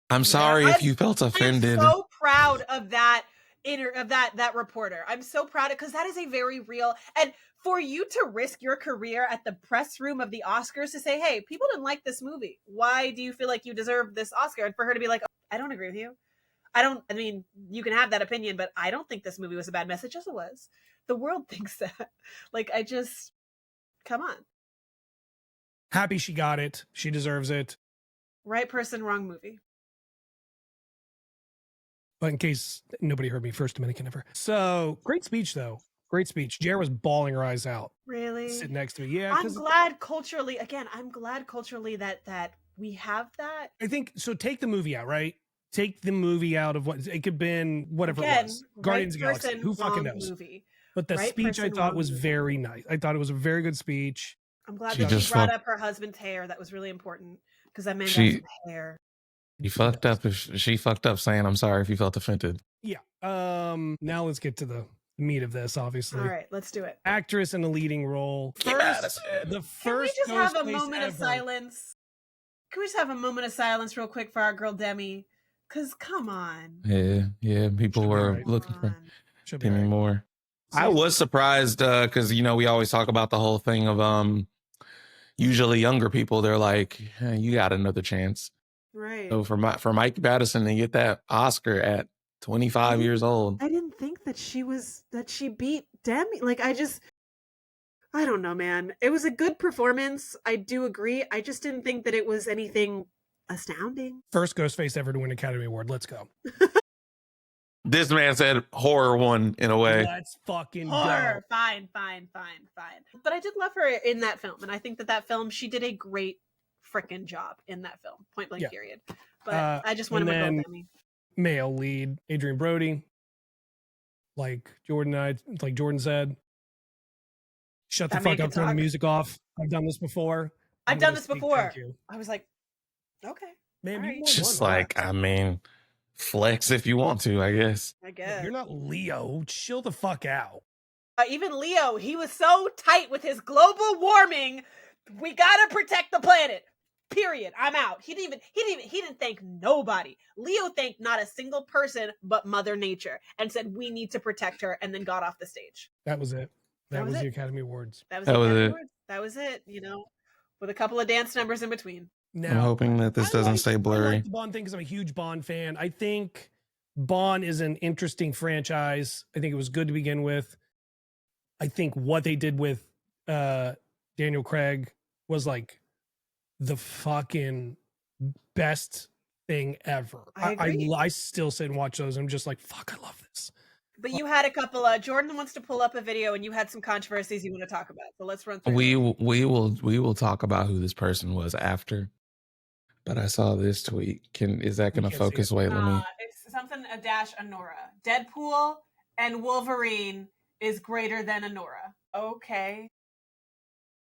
I'm sorry if you felt offended. I'm so proud of that that reporter. I'm so proud because that is a very real, and for you to risk your career at the press room of the Oscars to say, hey, people didn't like this movie. Why do you feel like you deserve this Oscar? And for her to be like, oh, I don't agree with you. I mean, you can have that opinion, but I don't think this movie was a bad message. Yes, it was. The world thinks that. Like, come on. Happy she got it. She deserves it. Right person, wrong movie. But in case nobody heard me, first Dominican ever. So great speech, though. Great speech. Jer was bawling her eyes out. Really? Sitting next to me. Yeah. I'm glad culturally that we have that. I think so. Take the movie out, right? Take the movie out of what it could have been, whatever it was. Guardians of the Galaxy. Who fucking knows? Movie. But the speech I thought was very nice. I thought it was a very good speech. I'm glad that she brought up her husband's hair. That was really important because that man got some hair. You fucked up if she fucked up saying I'm sorry if you felt offended. Yeah. Now let's get to the meat of this, obviously. All right, let's do it. Actress in a leading role. Can we just have a moment of silence? Can we just have a moment of silence real quick for our girl Demi? Because come on. Yeah. People were looking for Demi Moore. I was surprised because we always talk about the whole thing of usually younger people. They're like, hey, you got another chance. Right. So for Mike Patterson to get that Oscar at 25 years old, I didn't think that she beat Demi. Like I don't know, man. It was a good performance. I do agree. I just didn't think that it was anything astounding. First Ghostface ever to win an Academy Award. Let's go. This man said horror won in a way. Let's fucking horror. go. Fine. But I did love her in that film, and I think that film she did a great freaking job in that film. Point blank, period. But I just want to go Demi. Male lead Adrian Brody. Like Jordan said, shut the fuck up, turn the music off. I've done this before. I've done this before. I was like, okay. Man, right. Just like, I mean, flex if you want to, I guess. I guess. You're not Leo. Chill the fuck out. Even Leo, he was so tight with his global warming. We gotta protect the planet. Period. I'm out. He didn't thank nobody. Leo thanked not a single person but Mother Nature and said we need to protect her, and then got off the stage. That was it. That was the Academy Awards. That was it. With a couple of dance numbers in between. Now, I'm hoping that this doesn't stay blurry. I like the Bond thing because I'm a huge Bond fan. I think Bond is an interesting franchise. I think it was good to begin with. I think what they did with Daniel Craig was like the fucking best thing ever. I still sit and watch those. I'm just like, fuck, I love this. But you had a couple. Jordan wants to pull up a video, and you had some controversies you want to talk about. So let's run through. We will talk about who this person was after. But I saw this tweet. Is that going to focus? Wait, let me. It's something Anora. Deadpool and Wolverine is greater than Anora. Okay.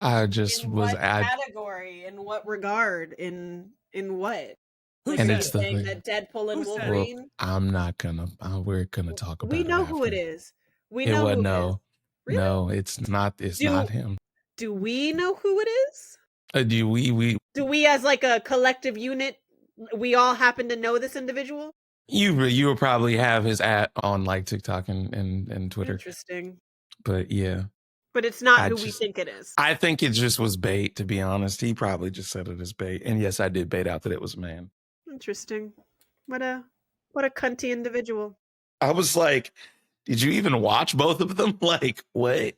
I just in was what category? In what regard? In what? And it's saying that Deadpool and Wolverine. Well, I'm not gonna. We're gonna talk about. We know it who it is. We know who it is. No. Really? No, it's not. It's not him. Do we know who it is? Do we as like a collective unit, we all happen to know this individual? You would probably have his at on like TikTok and Twitter. Interesting. But yeah. But it's not who we think it is. I think it just was bait, to be honest. He probably just said it as bait. And yes, I did bait out that it was a man. Interesting. What a cunty individual. I was like, did you even watch both of them? Like, what?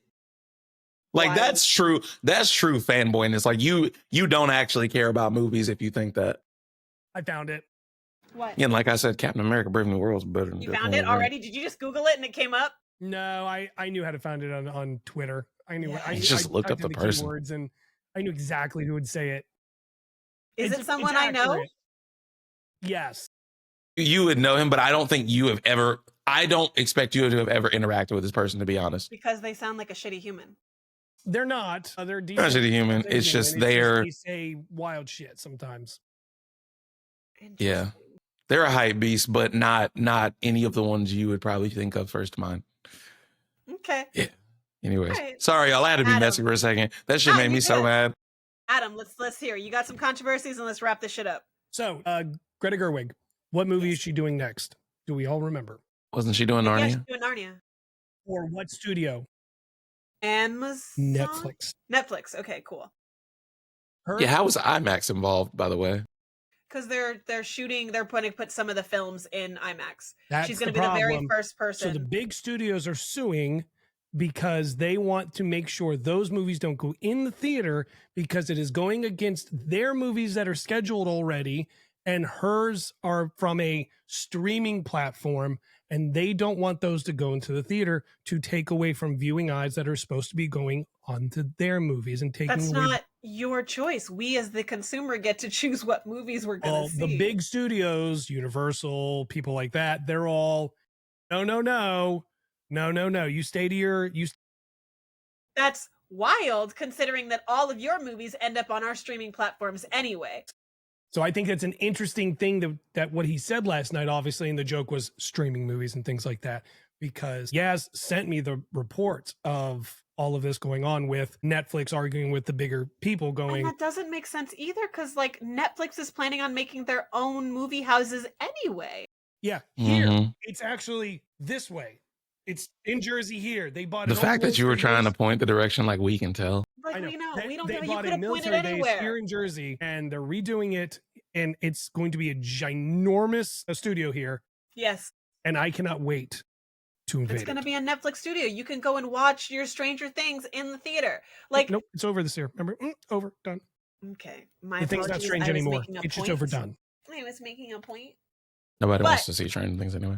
Like, that's true. That's true fanboyness. Like, you don't actually care about movies if you think that. I found it. What? Yeah, and like I said, Captain America: Brave New World is better than you found it already? Did you just Google it and it came up? No, I knew how to find it on Twitter. I knew. Yeah. I just looked up the person. Keywords and I knew exactly who would say it. Is it someone I know? Yes. You would know him, but I don't think you have ever. I don't expect you to have ever interacted with this person, to be honest. Because they sound like a shitty human. They're not. They're decent. Not a shitty human. It's just they say wild shit sometimes. Yeah. They're a hype beast, but not any of the ones you would probably think of first to mind. Okay. Yeah. Anyways, sorry, y'all. I had to be messy for a second. That shit made me so mad. Adam, let's hear. You got some controversies, and let's wrap this shit up. So, Greta Gerwig, what movie is she doing next? Do we all remember? Wasn't she doing Narnia? Yeah, she's doing Narnia. Or what studio? Amazon? Netflix. Okay, cool. Yeah, how was IMAX involved, by the way? Because they're shooting, they're going to put some of the films in IMAX. She's going to be the very first person. So the big studios are suing because they want to make sure those movies don't go in the theater because it is going against their movies that are scheduled already, and hers are from a streaming platform, and they don't want those to go into the theater to take away from viewing eyes that are supposed to be going onto their movies and taking That's away. not your choice. We as the consumer get to choose what movies we're going to see. The big studios, Universal, people like that, they're all no. You stay to your That's wild, considering that all of your movies end up on our streaming platforms anyway. So I think that's an interesting thing that what he said last night, obviously, and the joke was streaming movies and things like that, because Yaz sent me the reports of all of this going on with Netflix arguing with the bigger people going. And that doesn't make sense either, because like Netflix is planning on making their own movie houses anyway. Yeah, here it's actually this way. It's in Jersey here. They bought the fact that you were trying to point the direction, like we can tell. Like we know, we don't give. They You bought could a have pointed military base anywhere here in Jersey, and they're redoing it, and it's going to be a ginormous studio here. Yes, and I cannot wait to invade. It's going to be a Netflix studio. You can go and watch your Stranger Things in the theater. Like, nope, it's over this year. Remember, over, done. Okay, my the thing's not strange anymore. It's just overdone. I was making a point. Nobody wants to see Stranger Things anyway.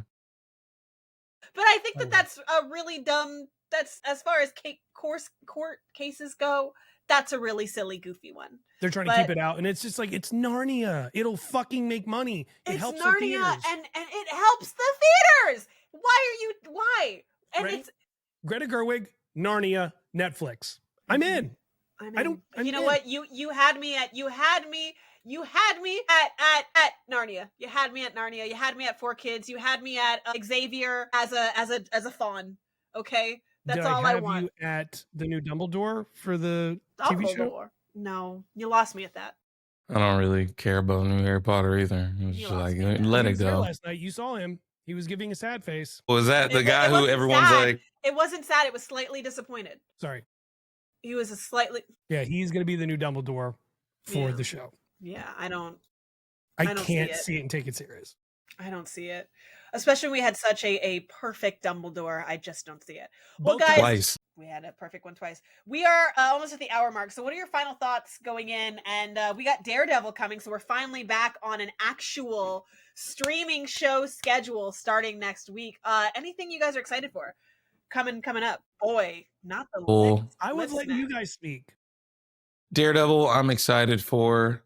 But I think that's a really dumb. That's as far as court cases go. That's a really silly, goofy one. They're trying to keep it out, and it's just like it's Narnia. It'll fucking make money. It helps Narnia, the theaters, and it helps the theaters. Why? And it's Greta Gerwig, Narnia, Netflix. I'm in. You know what? You had me at Narnia. You had me at Narnia. You had me at 4 Kids. You had me at Xavier as a fawn. Okay, that's all I want. You at the new Dumbledore for the TV show? No, you lost me at that. I don't really care about new Harry Potter either. It was just like, let it go. Last night you saw him. He was giving a sad face. Was that the guy who everyone's sad. Like? It wasn't sad. It was slightly disappointed. Sorry. He was a slightly. Yeah, he's going to be the new Dumbledore for the show. Yeah, I can't see it and take it serious. I don't see it. Especially when we had such a perfect Dumbledore. I just don't see it. Well, guys, twice. We had a perfect one twice. We are almost at the hour mark. So what are your final thoughts going in? And we got Daredevil coming. So we're finally back on an actual streaming show schedule starting next week. Anything you guys are excited for? Coming up. Boy, not the I would let you guys speak. Daredevil, I'm excited for.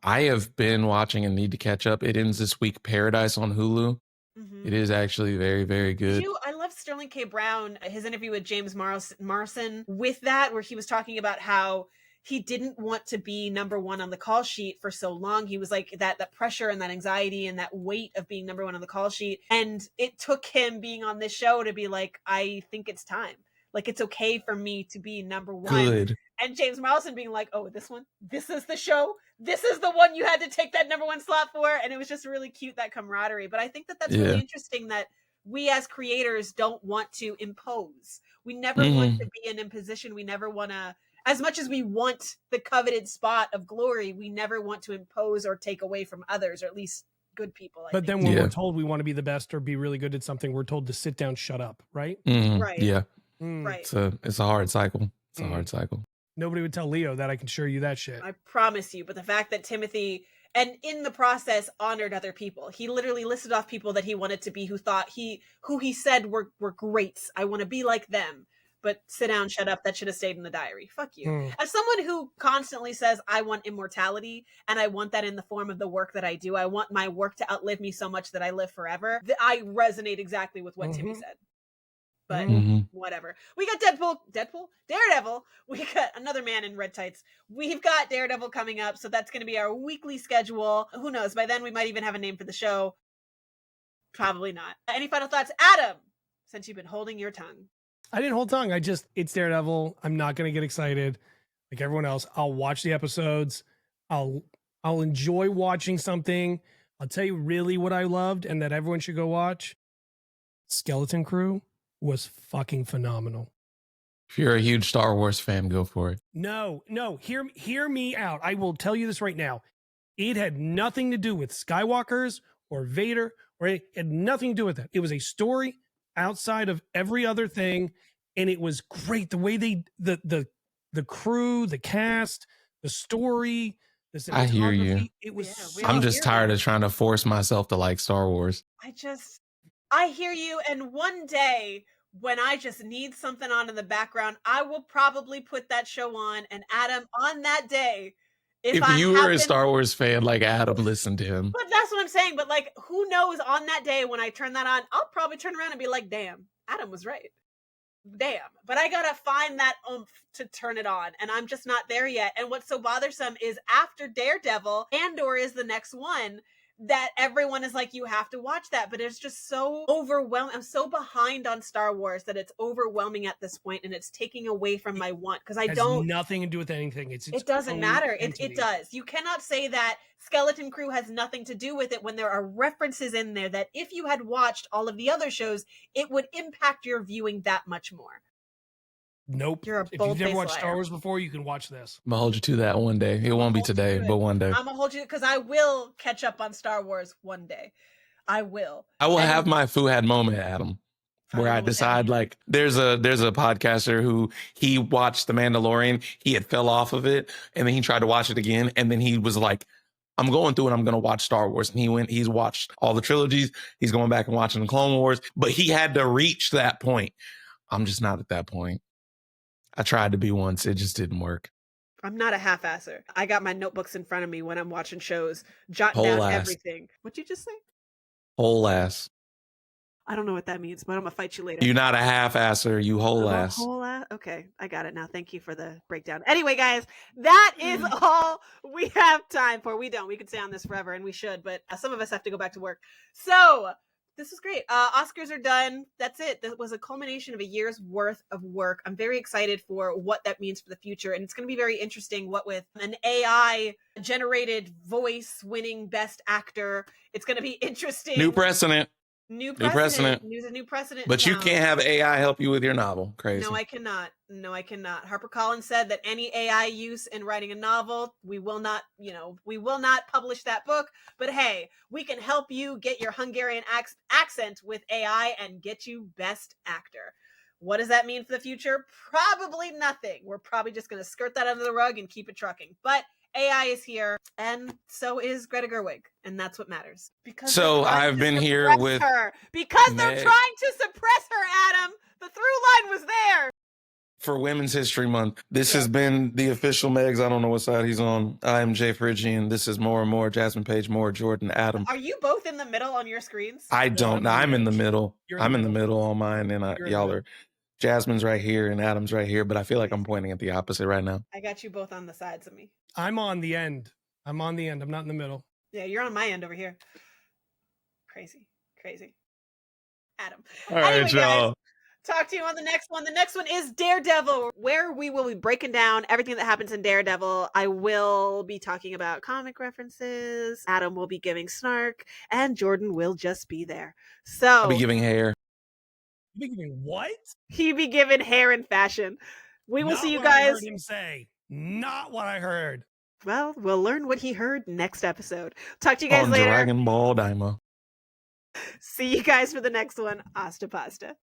I have been watching and need to catch up. It ends this week. Paradise on Hulu. Mm-hmm. It is actually very, very good. I love Sterling K. Brown, his interview with James Morrison with that, where he was talking about how he didn't want to be number one on the call sheet for so long. He was like that pressure and that anxiety and that weight of being number one on the call sheet. And it took him being on this show to be like, I think it's time. Like, it's okay for me to be number one. Good. And James Marsden being like, oh, this is the show. This is the one you had to take that number one slot for. And it was just really cute, that camaraderie. But I think that's really interesting that we as creators don't want to impose. We never want to be an imposition. We never want to, as much as we want the coveted spot of glory, we never want to impose or take away from others, or at least good people. But then when we're told we want to be the best or be really good at something, we're told to sit down, shut up, right? Right. Yeah. Right. It's a hard cycle. It's a hard cycle. Nobody would tell Leo that, I can assure you that shit. I promise you. But the fact that Timothy, and in the process, honored other people. He literally listed off people that he wanted to be, who he said were greats. I want to be like them. But sit down, shut up. That should have stayed in the diary. Fuck you. As someone who constantly says, I want immortality, and I want that in the form of the work that I do. I want my work to outlive me so much that I live forever. I resonate exactly with what Timmy said. But whatever. We got Daredevil. We got another man in red tights. We've got Daredevil coming up. So that's going to be our weekly schedule. Who knows? By then we might even have a name for the show. Probably not. Any final thoughts? Adam, since you've been holding your tongue. I didn't hold tongue. It's Daredevil. I'm not going to get excited like everyone else. I'll watch the episodes. I'll enjoy watching something. I'll tell you really what I loved and that everyone should go watch. Skeleton Crew was fucking phenomenal. If you're a huge Star Wars fan, go for it. No, hear me out. I will tell you this right now. It had nothing to do with Skywalkers or Vader, or it had nothing to do with that. It was a story outside of every other thing, and it was great. The way the crew, the cast, the story, the cinematography. I hear you. It was. I'm just tired of trying to force myself to like Star Wars. I hear you, and one day when I just need something on in the background, I will probably put that show on. And Adam, on that day, if you were a Star Wars fan like Adam, listen to him. But that's what I'm saying. But like, who knows? On that day when I turn that on, I'll probably turn around and be like, "Damn, Adam was right." Damn. But I gotta find that oomph to turn it on, and I'm just not there yet. And what's so bothersome is after Daredevil, Andor is the next one that everyone is like, you have to watch that, but it's just so overwhelming. I'm so behind on Star Wars that it's overwhelming at this point, and it's taking away from my want, because I don't. Nothing to do with anything. It doesn't matter. It does. You cannot say that Skeleton Crew has nothing to do with it when there are references in there that if you had watched all of the other shows, it would impact your viewing that much more. Nope. If you've never watched Star Wars before, you can watch this. I'm gonna hold you to that one day. It won't be today, but one day. I'm gonna hold you, because I will catch up on Star Wars one day. I will. I will have my Fuhad moment, Adam, where I decide, like, there's a podcaster who he watched The Mandalorian. He had fell off of it, and then he tried to watch it again, and then he was like, I'm going through and I'm going to watch Star Wars. And he's watched all the trilogies. He's going back and watching the Clone Wars, but he had to reach that point. I'm just not at that point. I tried to be once. It just didn't work. I'm not a half-asser. I got my notebooks in front of me when I'm watching shows, jotting down everything. What'd you just say? Whole ass. I don't know what that means, but I'm going to fight you later. You're not a half-asser. You whole ass. Whole ass? Okay, I got it now. Thank you for the breakdown. Anyway, guys, that is all we have time for. We don't. We could stay on this forever, and we should, but some of us have to go back to work. So this was great. Oscars are done. That's it. That was a culmination of a year's worth of work. I'm very excited for what that means for the future. And it's going to be very interesting what with an AI generated voice winning best actor. It's going to be interesting. New precedent. New precedent. News a new precedent. But you can't have AI help you with your novel. Crazy. No, I cannot. HarperCollins said that any AI use in writing a novel, we will not publish that book. But hey, we can help you get your Hungarian accent with AI and get you best actor. What does that mean for the future? Probably nothing. We're probably just going to skirt that under the rug and keep it trucking. But AI is here, and so is Greta Gerwig, and that's what matters. So I've been here with her. Because they're trying to suppress her, Adam. The through line was there. For Women's History Month, this has been the official Megs. I don't know what side he's on. I'm Jay Phrygian. This is More and More, Jasmine Paige Moore, Jordan, Adam. Are you both in the middle on your screens? I don't know. I'm in the middle. I'm in the middle on mine, and y'all are Jasmine's right here and Adam's right here, but I feel like I'm pointing at the opposite right now. I got you both on the sides of me. I'm on the end. I'm not in the middle. Yeah, you're on my end over here. Crazy. Adam. All right, anyway, y'all. Guys, talk to you on the next one. The next one is Daredevil, where we will be breaking down everything that happens in Daredevil. I will be talking about comic references. Adam will be giving snark, and Jordan will just be there. So I'll be giving hair. You'll be giving what? He be giving hair and fashion. We will see you guys. I heard him say. Not what I heard. Well, we'll learn what he heard next episode. Talk to you guys on later. Dragon Ball Daima. See you guys for the next one. Hasta pasta.